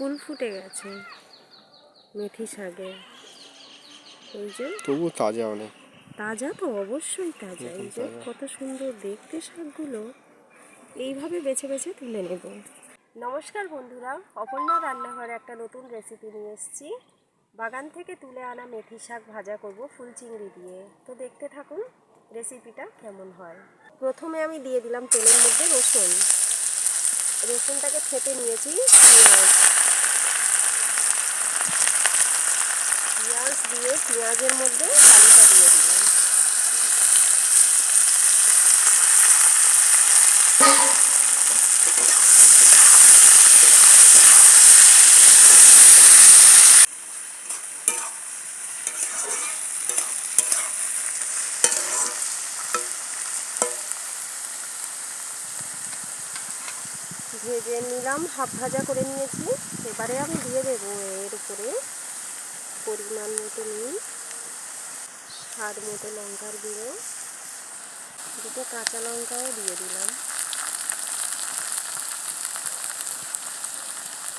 ফুল ফুটে গেছে মেথি শাকে। এই যে তবু তাজা, অনেক তাজা, তো অবশ্যই তাজা। এই যে তাজা। কত সুন্দর দেখতে শাকগুলো। এইভাবে বেছে বেছে তুলে নেব। নমস্কার বন্ধুরা, অপর্ণা রান্নাঘরে একটা নতুন রেসিপি নিয়ে এসেছি। বাগান থেকে তুলে আনা মেথি শাক ভাজা করব ফুল চিংড়ি দিয়ে। তো দেখতে থাকুন রেসিপিটা কেমন হয়। প্রথমে আমি দিয়ে দিলাম তেলের মধ্যে রসুনটাকে ফেটে নিয়েছি। পেঁয়াজ দিয়ে পেঁয়াজের মধ্যে আলুটা দিয়ে দিলাম। ভেজে নিলাম, হাফ ভাজা করে নিয়েছি। এবারে আমি দিয়ে দেবো এর উপরে পরিমাণ মতো নুন, স্বাদ মতো লঙ্কার গুঁড়ো, দুটো কাঁচা লঙ্কাও দিয়ে দিলাম,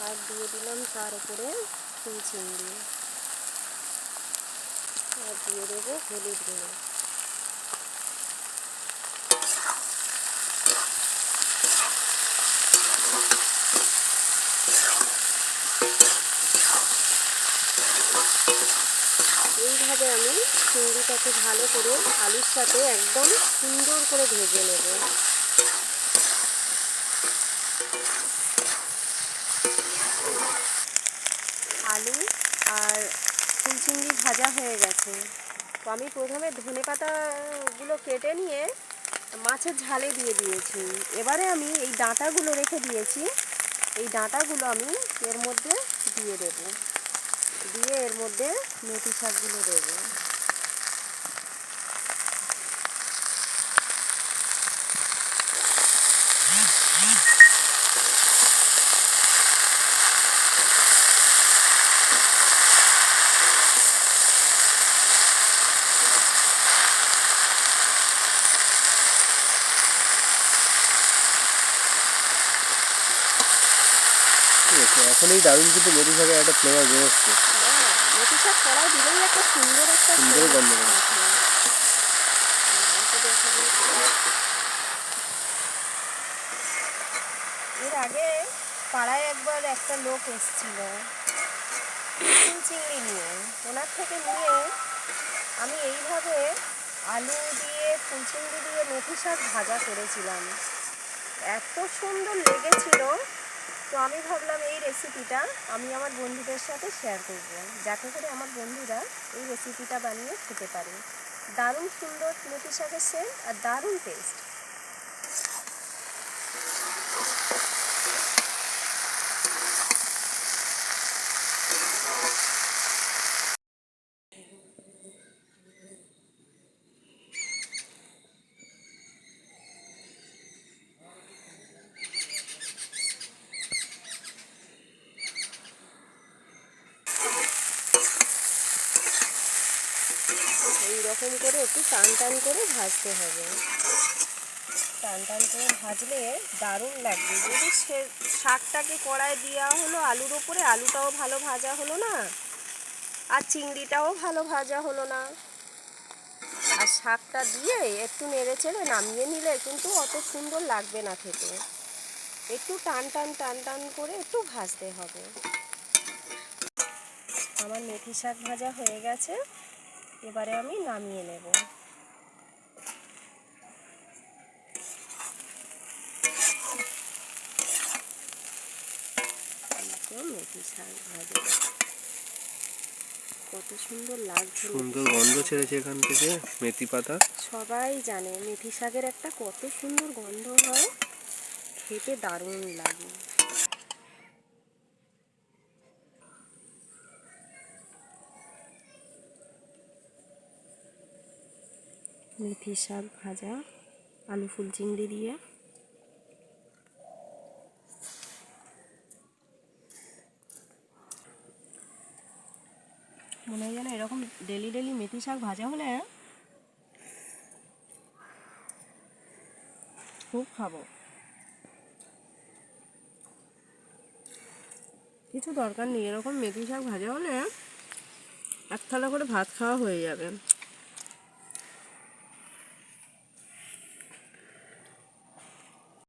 আর দিয়ে দিলাম তার উপরে ফুল চিংড়ি, আর দিয়ে দেবো হলুদ গুঁড়ো। এইভাবে আমি চিংড়িটাকে ভালো করে আলুর সাথে একদম সুন্দর করে ভেজে নেব। আলু আর ফুল চিংড়ি ভাজা হয়ে গেছে। তো আমি প্রথমে ধনেপাতাগুলো কেটে নিয়ে মাছের ঝালে দিয়ে দিয়েছি। এবারে আমি এই ডাঁটাগুলো রেখে দিয়েছি, এই ডাঁটাগুলো আমি এর মধ্যে দিয়ে দেব, দিয়ে এর মধ্যে মেথি শাকগুলো দেবো। এখনই দারুণ, কিন্তু মেথি শাকের একটা ফ্লেভার বেরোচ্ছে। মেথি শাক কড়াই দিলেই একটা সুন্দর সুন্দর গন্ধ বেরোচ্ছে। এর আগে পাড়ায় একবার একটা লোক এসেছিল ফুল চিংড়ি নিয়ে। ওনার থেকে নিয়ে আমি এইভাবে আলু দিয়ে ফুল চিংড়ি দিয়ে মেথি শাক ভাজা করেছিলাম, এত সুন্দর লেগেছিল। তো আমি ভাবলাম এই রেসিপিটা আমি আমার বন্ধুদের সাথে শেয়ার করব, যাতে করে আমার বন্ধুরা এই রেসিপিটা বানিয়ে খেতে পারে। দারুণ সুন্দর মেথি শাকের সেন্ট আর দারুণ টেস্ট। এইরকম করে একটু টান টান করে ভাজতে হবে। টান টান করে ভাজলে দারুণ লাগবে। যদি শাকটাকে কড়ায় দেওয়া হলো আলুর ওপরে, আলুটাও ভালো ভাজা হলো না, আর চিংড়িটাও ভালো ভাজা হলো না, আর শাকটা দিয়ে একটু নেড়ে চেড়ে নামিয়ে নিলে কিন্তু অত সুন্দর লাগবে না খেতে। একটু টান টান টান টান করে একটু ভাজতে হবে। আমার মেথি শাক ভাজা হয়ে গেছে, এবারে আমি নামিয়ে নেব। মেথি শাক ভাজা কত সুন্দর লাগছে, সুন্দর গন্ধ ছেড়েছে এখান থেকে মেথি পাতা। সবাই জানে মেথি শাকের একটা কত সুন্দর গন্ধ হয়, খেতে দারুণ লাগে। মেথি শাক ভাজা আলু ফুল চিংড়ি দিয়ে। মনে হয় যেন এরকম ডেলি ডেলি মেথি শাক ভাজা হলে খুব খাবো। কিছু দরকার নেই, এরকম মেথি শাক ভাজা হলে এক থালা করে ভাত খাওয়া হয়ে যাবে।